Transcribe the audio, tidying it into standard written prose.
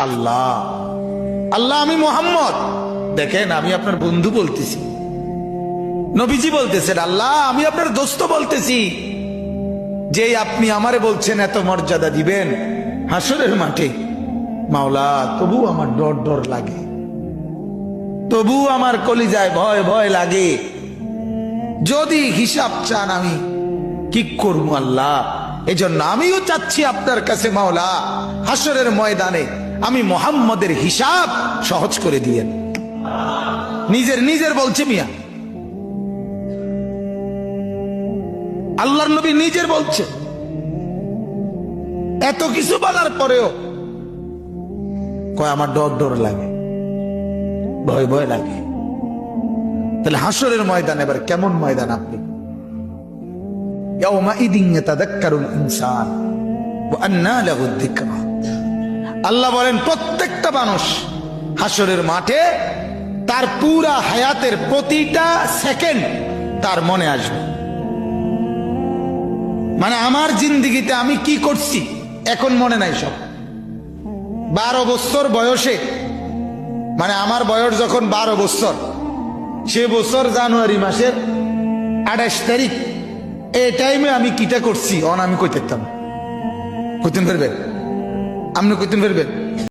আল্লাহ, আল্লাহ আমি মোহাম্মদ, দেখেন আমি আপনার বন্ধু বলতেছি, নবীজি বলতেছেন আল্লাহ আমি আপনার দোস্ত বলতেছি, যে আপনি আমারে বলছেন এত মর্যাদা দিবেন হাসরের মাঠে, মাওলা তবু আমার ডর ডর লাগে, তবু আমার কলিজায় ভয় ভয় লাগে। যদি হিসাব চান আমি কি করব আল্লাহ, এজন্য আমিও চাচ্ছি আপনার কাছে মাওলা হাসরের ময়দানে আমি মুহাম্মদের হিসাব সহজ করে দিয়েন। নিজের বলছে মিয়া, আল্লাহর নবী নিজের বলছে, এত কিছু বলার পরেও কয় আমার ডর ডর লাগে, ভয় ভয় লাগে। তাহলে হাসরের ময়দান এবার কেমন ময়দান? আপনি ইয়াউমাইদিন ইয়াতাযাক্কারুল ইনসান ওয়া আন্না লাহু যিকরা। আল্লাহ বলেন প্রত্যেকটা মানুষ হাসরের মাঠে তার পুরা হায়াতের প্রতিটা সেকেন্ড তার মনে আসবে। মানে আমার জিন্দেগিতে আমি কি করছি এখন মনে নাই সব। 12 বছর বয়সে, মানে আমার বয়স যখন 12 বছর, সে বছর জানুয়ারি মাসের 28 তারিখ, এই টাইমে আমি কিটা করছি অন আমি কইতে পারতাম। কইতেন ফেরবেন? আপনি কইতেন ফেরবেন?